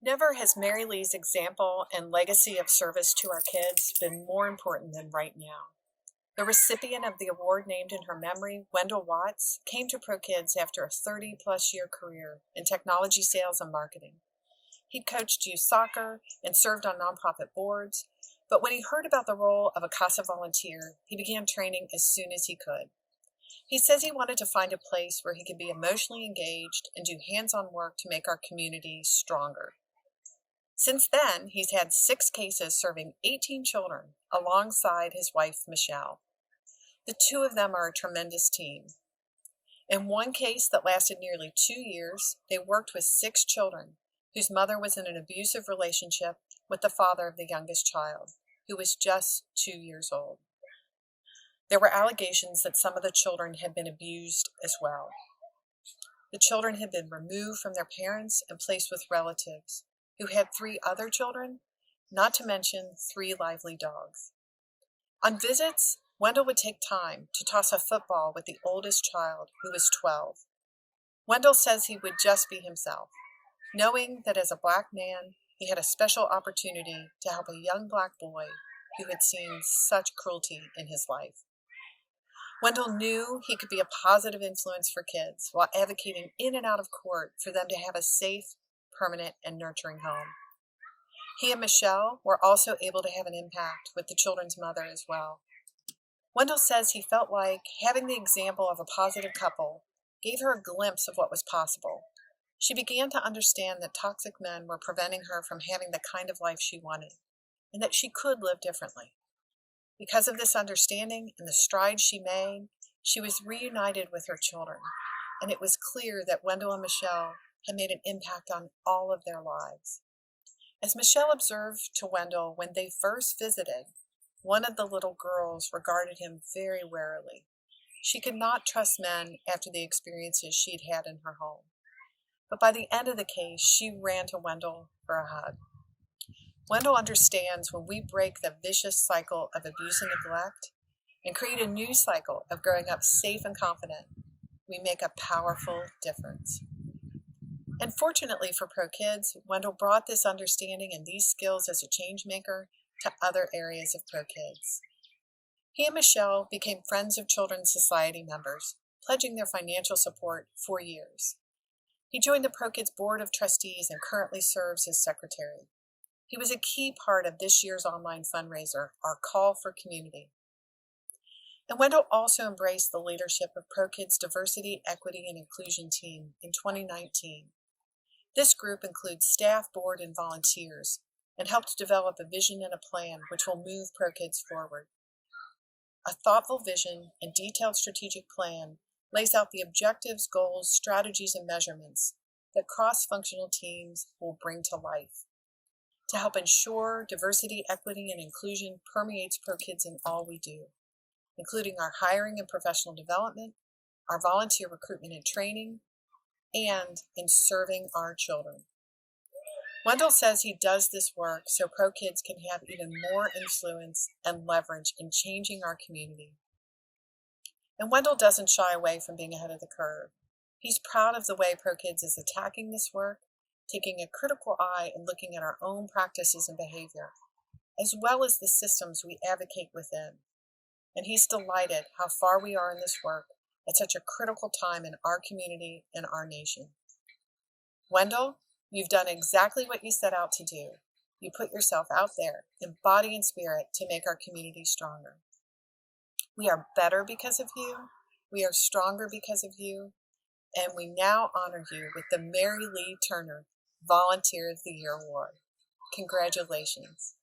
Never has Merilee's example and legacy of service to our kids been more important than right now. The recipient of the award named in her memory, Wynndel Watts, came to ProKids after a 30-plus year career in technology sales and marketing. He'd coached youth soccer and served on nonprofit boards, but when he heard about the role of a CASA volunteer, he began training as soon as he could. He says he wanted to find a place where he could be emotionally engaged and do hands-on work to make our community stronger. Since then, he's had 6 cases serving 18 children alongside his wife, Michelle. The two of them are a tremendous team. In one case that lasted nearly 2 years, they worked with 6 children whose mother was in an abusive relationship with the father of the youngest child, who was just 2 years old. There were allegations that some of the children had been abused as well. The children had been removed from their parents and placed with relatives who had 3 other children, not to mention 3 lively dogs. On visits, Wynndel would take time to toss a football with the oldest child, who was 12. Wynndel says he would just be himself, knowing that as a Black man, he had a special opportunity to help a young Black boy who had seen such cruelty in his life. Wynndel knew he could be a positive influence for kids while advocating in and out of court for them to have a safe, permanent, and nurturing home. He and Michelle were also able to have an impact with the children's mother as well. Wynndel says he felt like having the example of a positive couple gave her a glimpse of what was possible. She began to understand that toxic men were preventing her from having the kind of life she wanted, and that she could live differently. Because of this understanding and the strides she made, she was reunited with her children, and it was clear that Wynndel and Michelle had made an impact on all of their lives. As Michelle observed to Wynndel when they first visited, one of the little girls regarded him very warily. She could not trust men after the experiences she'd had in her home. But by the end of the case, she ran to Wynndel for a hug. Wynndel understands when we break the vicious cycle of abuse and neglect and create a new cycle of growing up safe and confident, we make a powerful difference. And fortunately for ProKids, Wynndel brought this understanding and these skills as a change maker to other areas of ProKids. He and Michelle became Friends of Children's Society members, pledging their financial support for years. He joined the ProKids Board of Trustees and currently serves as secretary. He was a key part of this year's online fundraiser, Our Call for Community. And Wynndel also embraced the leadership of ProKids' Diversity, Equity, and Inclusion team in 2019. This group includes staff, board, and volunteers, and helped develop a vision and a plan which will move ProKids forward. A thoughtful vision and detailed strategic plan lays out the objectives, goals, strategies, and measurements that cross-functional teams will bring to life to help ensure diversity, equity, and inclusion permeates ProKids in all we do, including our hiring and professional development, our volunteer recruitment and training, and in serving our children. Wynndel says he does this work so ProKids can have even more influence and leverage in changing our community. And Wynndel doesn't shy away from being ahead of the curve. He's proud of the way ProKids is attacking this work, taking a critical eye and looking at our own practices and behavior, as well as the systems we advocate within. And he's delighted how far we are in this work at such a critical time in our community and our nation. Wynndel, you've done exactly what you set out to do. You put yourself out there in body and spirit to make our community stronger. We are better because of you. We are stronger because of you. And we now honor you with the Merilee Turner Volunteer of the Year Award. Congratulations.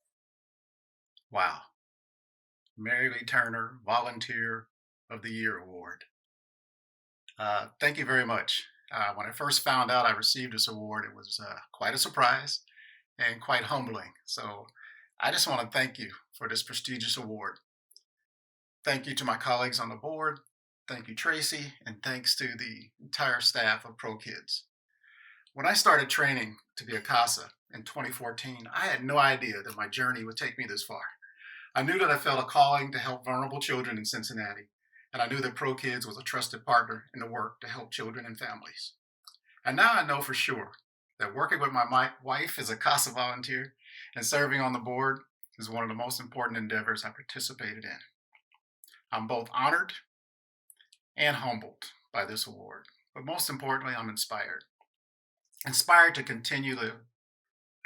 Wow. Merilee Turner Volunteer of the Year Award. Thank you very much. When I first found out I received this award, it was quite a surprise and quite humbling. So I just want to thank you for this prestigious award. Thank you to my colleagues on the board. Thank you, Tracy, and thanks to the entire staff of ProKids. When I started training to be a CASA in 2014, I had no idea that my journey would take me this far. I knew that I felt a calling to help vulnerable children in Cincinnati, and I knew that ProKids was a trusted partner in the work to help children and families. And now I know for sure that working with my wife as a CASA volunteer and serving on the board is one of the most important endeavors I participated in. I'm both honored and humbled by this award, but most importantly, I'm inspired. Inspired to continue to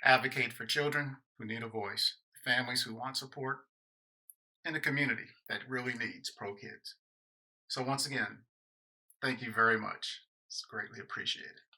advocate for children who need a voice, families who want support, and a community that really needs pro kids. So, once again, thank you very much. It's greatly appreciated.